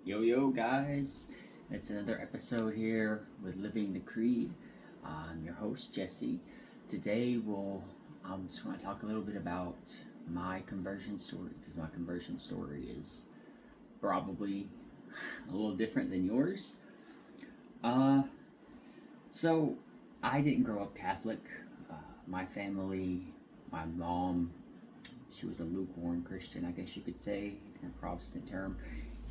Yo guys, it's another episode here with Living the Creed. I'm your host Jesse. Today I'm just going to talk a little bit about my conversion story because my conversion story is probably a little different than yours. Uh, so I didn't grow up Catholic. My family, my mom, she was a lukewarm Christian, I guess you could say, in a Protestant term,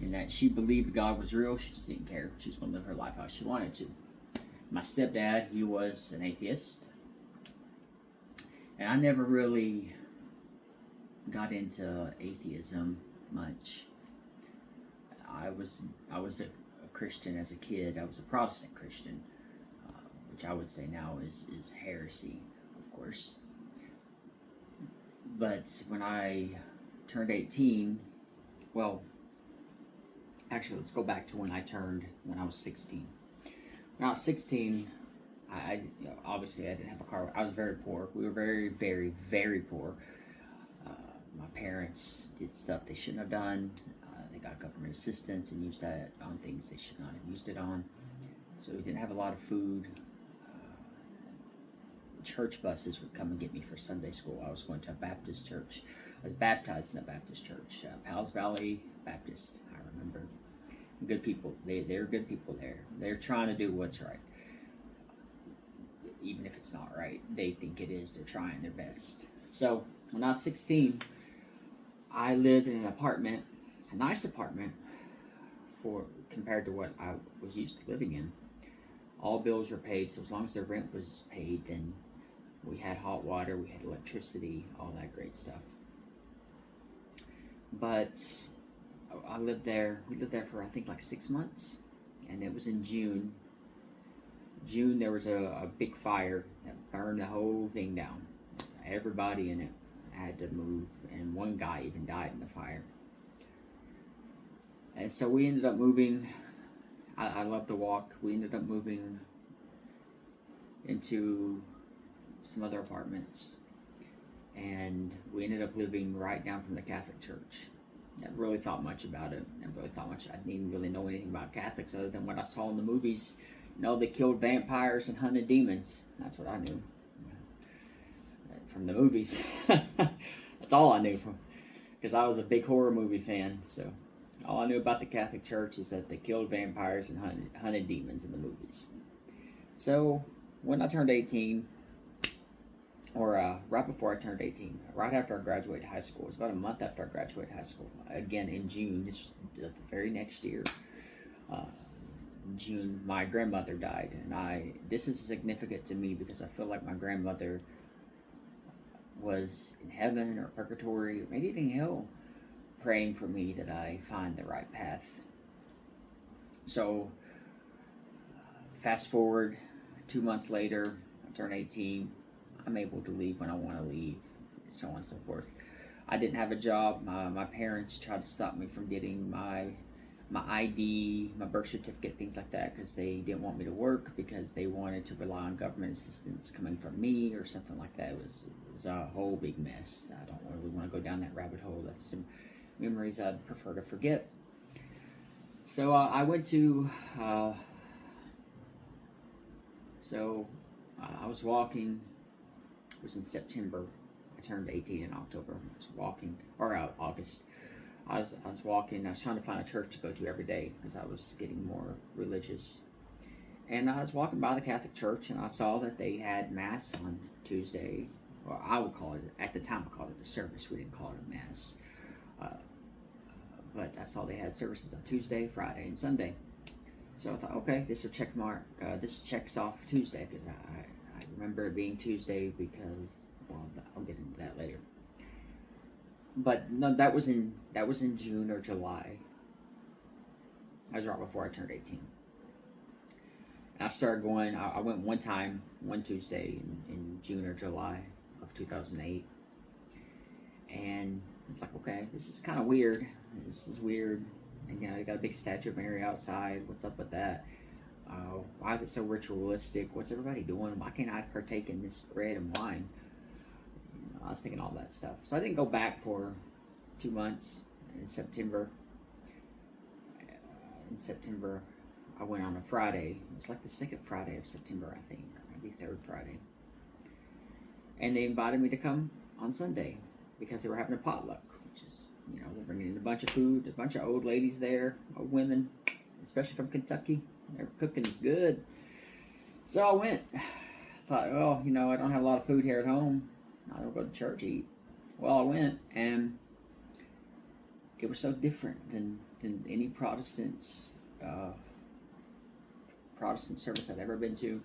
in that she believed God was real. She just didn't care. She was going to live her life how she wanted to. My stepdad, he was an atheist, and I never really got into atheism much. I was a Christian as a kid. I was a Protestant Christian, which I would say now is heresy, of course. But when I turned 18, well, actually, let's go back to when I was 16. When I was 16, obviously I didn't have a car. I was very poor. We were very, very, very poor. My parents did stuff they shouldn't have done. They got government assistance and used that on things they should not have used it on. So we didn't have a lot of food. Church buses would come and get me for Sunday school. I was going to a Baptist church. I was baptized in a Baptist church, Powell's Valley Baptist. I remember. Good people. They're good people there. They're trying to do what's right. Even if it's not right, they think it is. They're trying their best. So when I was 16, I lived in an apartment, a nice apartment, for compared to what I was used to living in. All bills were paid, so as long as the rent was paid, then we had hot water, we had electricity, all that great stuff. But we lived there for I think like 6 months, and it was in June. There was a big fire that burned the whole thing down. Everybody in it had to move, and one guy even died in the fire. And so we ended up moving. I love to walk. We ended up moving into some other apartments, and we ended up living right down from the Catholic Church. Never really thought much about it. I didn't even really know anything about Catholics other than what I saw in the movies. They killed vampires and hunted demons. That's what I knew from the movies. That's all I knew from, because I was a big horror movie fan. So all I knew about the Catholic Church is that they killed vampires and hunted demons in the movies. So when I turned 18, or right before I turned 18, right after I graduated high school. It was about a month after I graduated high school. Again, in June, this was the very next year. In June, my grandmother died, and this is significant to me because I feel like my grandmother was in heaven or purgatory, or maybe even hell, praying for me that I find the right path. So, fast forward 2 months later, I turn 18. I'm able to leave when I want to leave, so on and so forth. I didn't have a job. My parents tried to stop me from getting my ID, my birth certificate, things like that, because they didn't want me to work because they wanted to rely on government assistance coming from me or something like that. It was a whole big mess. I don't really want to go down that rabbit hole. That's some memories I'd prefer to forget. So I went to. I was walking. It was in September. I turned 18 in October. I was walking, or August. I was walking. I was trying to find a church to go to every day because I was getting more religious. And I was walking by the Catholic Church, and I saw that they had Mass on Tuesday. Or I would call it, at the time I called it a service. We didn't call it a Mass. But I saw they had services on Tuesday, Friday, and Sunday. So I thought, okay, this is a check mark. This checks off Tuesday because I remember it being Tuesday because, well, I'll get into that later. But no, that was in June or July. That was right before I turned 18. And I started going. I went one Tuesday in June or July of 2008, and it's like, okay, this is kind of weird. This is weird. And you got a big statue of Mary outside. What's up with that? Why is it so ritualistic? What's everybody doing? Why can't I partake in this bread and wine? I was thinking all that stuff. So I didn't go back for 2 months in September. in September. I went on a Friday. It was like the second Friday of September, I think, maybe third Friday. And they invited me to come on Sunday because they were having a potluck, which is, they're bringing in a bunch of food, a bunch of old ladies there, old women, especially from Kentucky. Their cooking is good. So I went. Thought, well, I don't have a lot of food here at home. I don't go to church to eat. Well, I went, and it was so different than any Protestant service I've ever been to.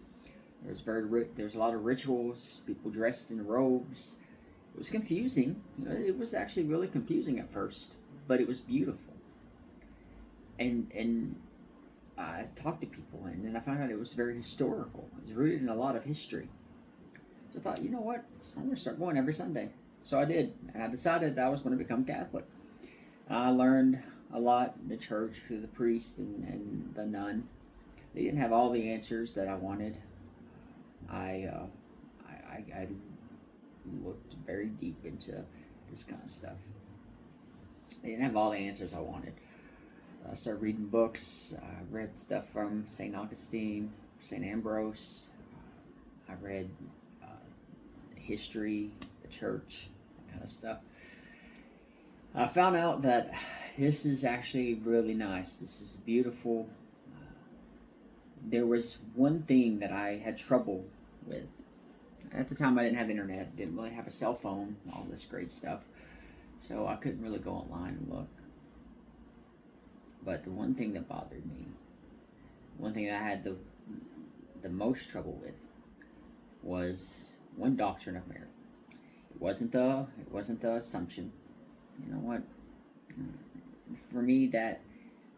There's a lot of rituals, people dressed in robes. It was confusing. It was actually really confusing at first, but it was beautiful. And I talked to people, and then I found out it was very historical. It was rooted in a lot of history. So I thought, you know what? I'm going to start going every Sunday. So I did, and I decided that I was going to become Catholic. I learned a lot in the church through the priest and the nun. They didn't have all the answers that I wanted. I looked very deep into this kind of stuff. They didn't have all the answers I wanted. I started reading books. I read stuff from St. Augustine, St. Ambrose. I read history, the church, that kind of stuff. I found out that this is actually really nice. This is beautiful. There was one thing that I had trouble with. At the time, I didn't have internet, didn't really have a cell phone, all this great stuff. So I couldn't really go online and look. But the one thing that bothered me, one thing that I had the most trouble with, was one doctrine of merit. It wasn't the Assumption. You know what? For me, that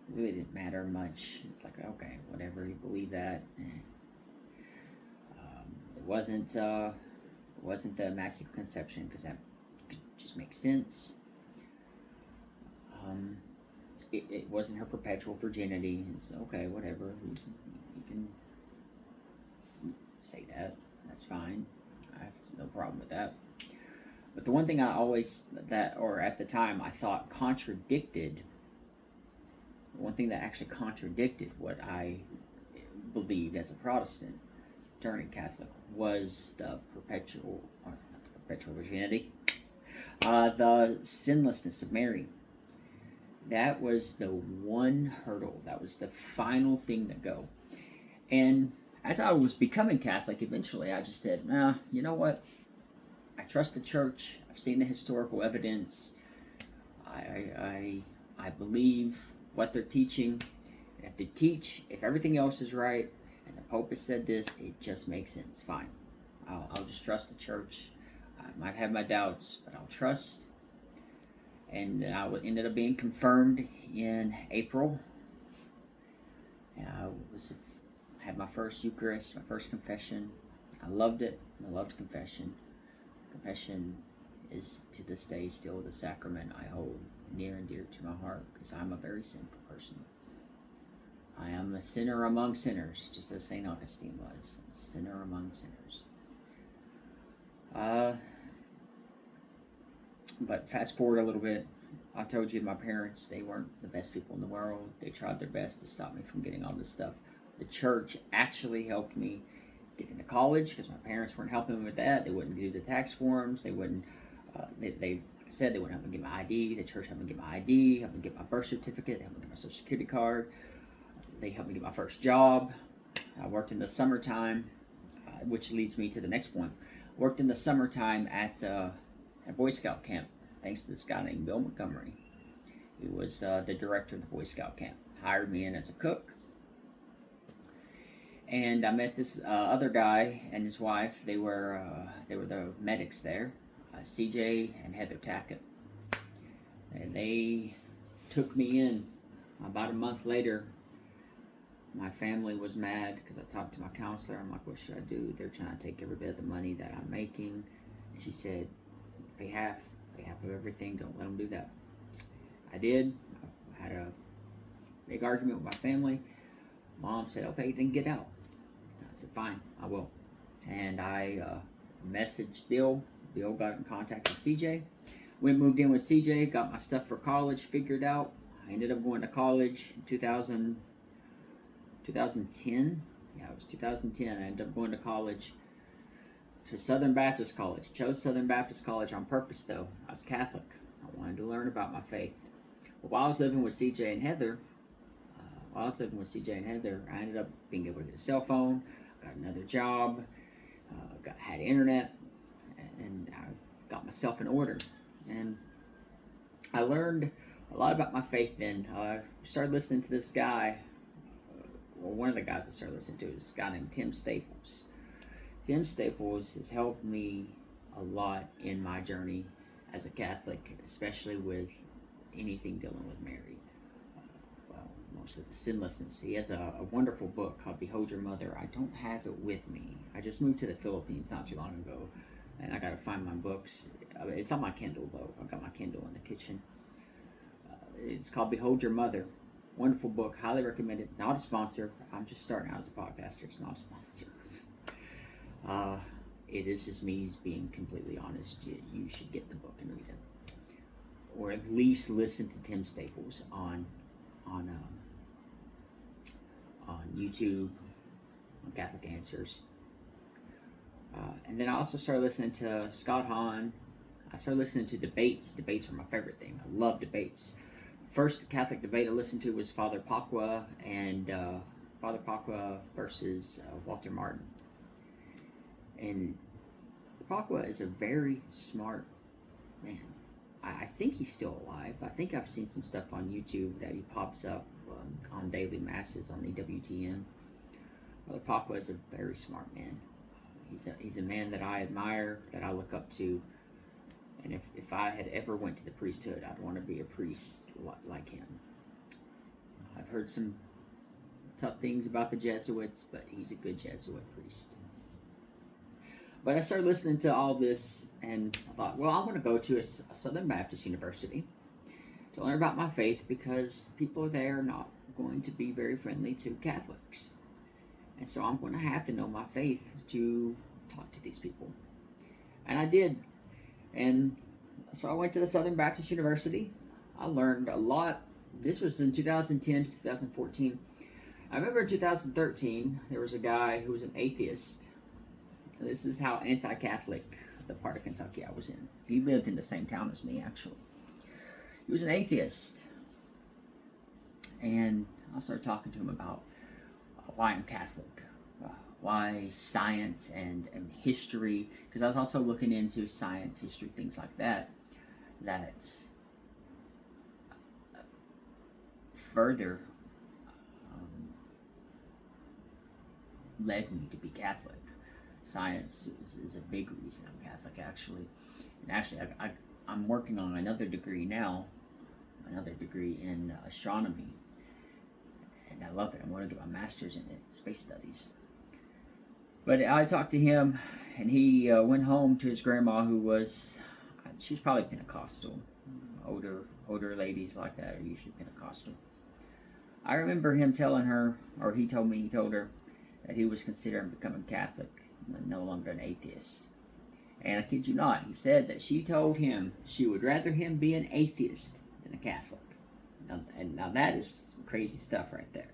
really didn't matter much. It's like, okay, whatever, you believe that. It wasn't the Immaculate Conception, because that just makes sense. It wasn't her perpetual virginity. It's okay, whatever. You can say that. That's fine. I have no problem with that. But the one thing at the time, I thought contradicted, one thing that actually contradicted what I believed as a Protestant, turning Catholic, was the perpetual virginity, the sinlessness of Mary. That was the one hurdle. That was the final thing to go. And as I was becoming Catholic, eventually I just said, nah, you know what? I trust the church. I've seen the historical evidence. I believe what they're teaching. And if they teach, if everything else is right, and the Pope has said this, it just makes sense. Fine. I'll just trust the church. I might have my doubts, but I'll trust. And I ended up being confirmed in April. And I had my first Eucharist, my first confession. I loved it. I loved confession. Confession is, to this day, still the sacrament I hold near and dear to my heart, because I'm a very sinful person. I am a sinner among sinners, just as St. Augustine was, a sinner among sinners. But fast forward a little bit, I told you my parents, they weren't the best people in the world. They tried their best to stop me from getting all this stuff. The church actually helped me get into college, because my parents weren't helping me with that. They wouldn't do the tax forms. They wouldn't, like I said, they wouldn't help me get my ID. The church helped me get my ID, helped me get my birth certificate, helped me get my social security card. They helped me get my first job. I worked in the summertime, which leads me to the next point. Worked in the summertime at a Boy Scout camp, thanks to this guy named Bill Montgomery. He was the director of the Boy Scout camp. Hired me in as a cook. And I met this other guy and his wife. They were the medics there, CJ and Heather Tackett. And they took me in. About a month later, my family was mad because I talked to my counselor. I'm like, what should I do? They're trying to take every bit of the money that I'm making. And she said, pay half of everything. Don't let them do that. I did. I had a big argument with my family. Mom said, okay, then get out. I said, fine, I will. And I messaged Bill. Bill got in contact with CJ. We moved in with CJ, got my stuff for college figured out. I ended up going to college in 2000. 2010. Yeah, it was 2010. I ended up going to college, to Southern Baptist College. Chose Southern Baptist College on purpose, though. I was Catholic. I wanted to learn about my faith. But while I was living with CJ and Heather, I ended up being able to get a cell phone, got another job, had internet, and I got myself in order. And I learned a lot about my faith then. I started listening to this guy, one of the guys I started listening to is this guy named Tim Staples. Tim Staples has helped me a lot in my journey as a Catholic, especially with anything dealing with Mary. Most of the sinlessness. He has a wonderful book called Behold Your Mother. I don't have it with me. I just moved to the Philippines not too long ago, and I got to find my books. It's on my Kindle, though. I've got my Kindle in the kitchen. It's called Behold Your Mother. Wonderful book. Highly recommend it. Not a sponsor. I'm just starting out as a podcaster. It's not a sponsor. It is just me being completely honest. You should get the book and read it, or at least listen to Tim Staples on YouTube, on Catholic Answers. And then I also started listening to Scott Hahn. I started listening to debates. Debates were my favorite thing. I love debates. First Catholic debate I listened to was Father Pacwa and Father Pacwa versus Walter Martin. And Pacwa is a very smart man. I think he's still alive. I think I've seen some stuff on YouTube that he pops up on daily masses on EWTN. Father Pacwa is a very smart man. He's a man that I admire, that I look up to. And if I had ever went to the priesthood, I'd want to be a priest like him. I've heard some tough things about the Jesuits, but he's a good Jesuit priest. But I started listening to all this, and I thought, well, I want to go to a Southern Baptist University to learn about my faith, because people there are not going to be very friendly to Catholics. And so I'm going to have to know my faith to talk to these people. And I did. And so I went to the Southern Baptist University. I learned a lot. This was in 2010 to 2014. I remember in 2013, there was a guy who was an atheist. This is how anti-Catholic the part of Kentucky I was in. He lived in the same town as me, actually. He was an atheist. And I started talking to him about why I'm Catholic, why science and history, because I was also looking into science, history, things like that further led me to be Catholic. Science is a big reason I'm Catholic, actually. And actually, I'm working on another degree now, in astronomy. And I love it. I want to get my master's in it, space studies. But I talked to him, and he went home to his grandma, who was, she's probably Pentecostal. Older ladies like that are usually Pentecostal. I remember him telling her, or he told her, that he was considering becoming Catholic, no longer an atheist. And I kid you not, he said that she told him she would rather him be an atheist than a Catholic. Now that is crazy stuff right there.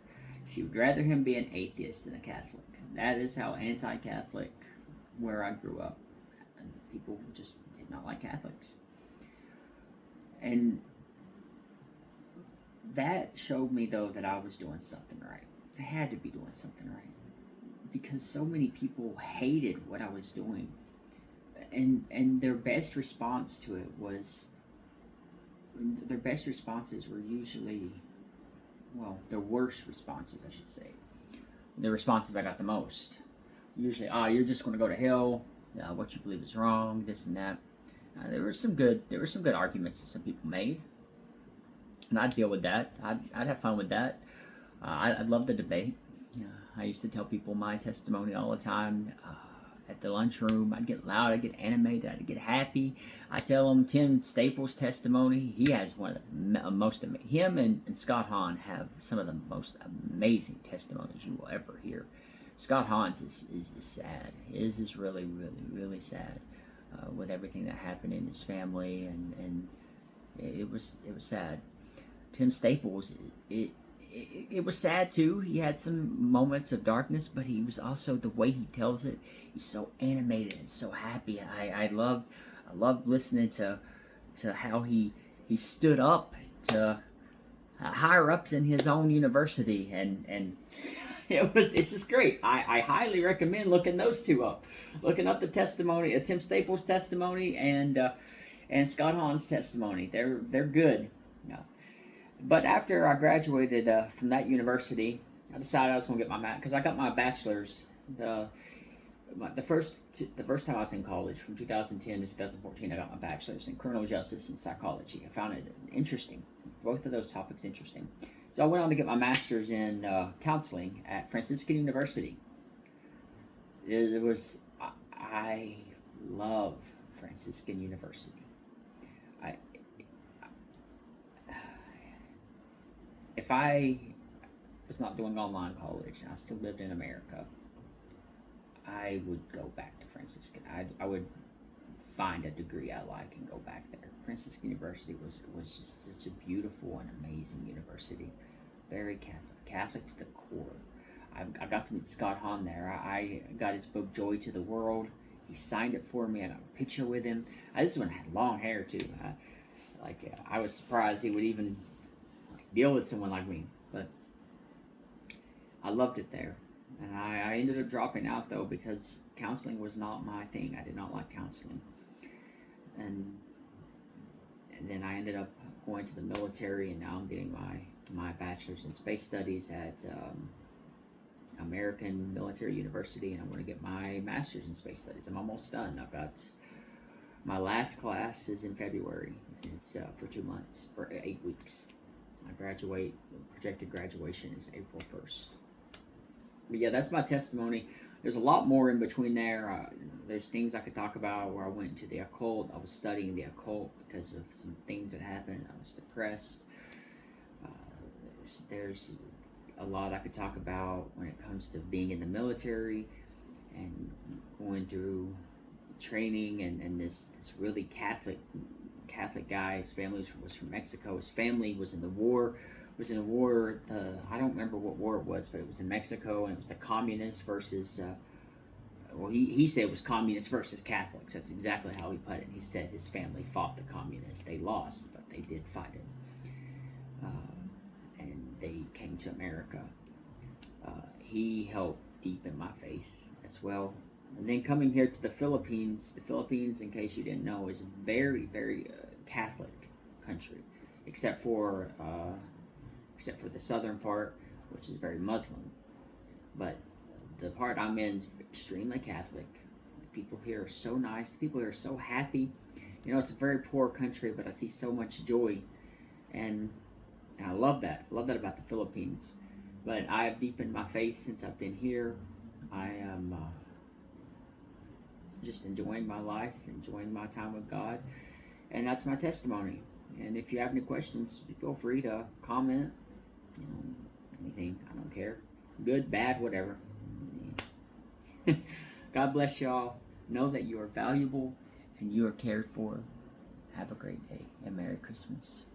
She would rather him be an atheist than a Catholic. That is how anti-Catholic where I grew up. And people just did not like Catholics. And that showed me, though, that I was doing something right. I had to be doing something right, because so many people hated what I was doing. And their best response to it was, their best responses were usually, well, their worst responses, I should say. The responses I got the most. Usually, you're just going to go to hell. What you believe is wrong. This and that. There were some good arguments that some people made, and I'd deal with that. I'd have fun with that. I'd love the debate. I used to tell people my testimony all the time. At the lunchroom, I'd get loud, I'd get animated, I'd get happy. I tell them Tim Staples' testimony. He has one of the most amazing. Him and Scott Hahn have some of the most amazing testimonies you will ever hear. Scott Hahn's is sad. His is really, really, really sad with everything that happened in his family, and it was sad. Tim Staples, it was sad too. He had some moments of darkness, but he was also, the way he tells it, he's so animated and so happy. I love listening to how he stood up to higher ups in his own university, and it's just great. I highly recommend looking those two up, looking up the testimony, Tim Staples' testimony and Scott Hahn's testimony. They're good. Yeah. But after I graduated from that university, I decided I was going to get my because I got my bachelor's the first time I was in college, from 2010 to 2014. I got my bachelor's in criminal justice and psychology. I found it interesting, both of those topics interesting. So I went on to get my master's in counseling at Franciscan University. I love Franciscan University. If I was not doing online college and I still lived in America, I would go back to Franciscan. I would find a degree I like and go back there. Franciscan University was just such a beautiful and amazing university. Very Catholic to the core. I got to meet Scott Hahn there. I got his book Joy to the World. He signed it for me. I got a picture with him. This one had long hair too. I was surprised he would even deal with someone like me, but I loved it there. And I ended up dropping out though, because counseling was not my thing. I did not like counseling. And then I ended up going to the military, and now I'm getting my bachelor's in space studies at American Military University, and I'm going to get my master's in space studies. I'm almost done. I've got my last class is in February. It's for 2 months, or 8 weeks. Projected graduation is April 1st. But yeah, that's my testimony. There's a lot more in between there. There's things I could talk about where I went into the occult. I was studying the occult because of some things that happened. I was depressed. There's a lot I could talk about when it comes to being in the military and going through training, and this really Catholic guy. His family was from Mexico. His family was in the war. I don't remember what war it was, but it was in Mexico, and it was the communists versus. He said it was communists versus Catholics. That's exactly how he put it. He said his family fought the communists. They lost, but they did fight it. And they came to America. He helped deepen my faith as well. And then coming here to the Philippines, in case you didn't know, is a very, very Catholic country, except for the southern part, which is very Muslim. But the part I'm in is extremely Catholic. The people here are so nice. The people here are so happy. It's a very poor country, but I see so much joy, and I love that. I love that about the Philippines. But I have deepened my faith since I've been here. I am just enjoying my life, enjoying my time with God, and that's my testimony. And if you have any questions, feel free to comment. Anything. I don't care. Good, bad, whatever. God bless y'all. Know that you are valuable and you are cared for. Have a great day and Merry Christmas.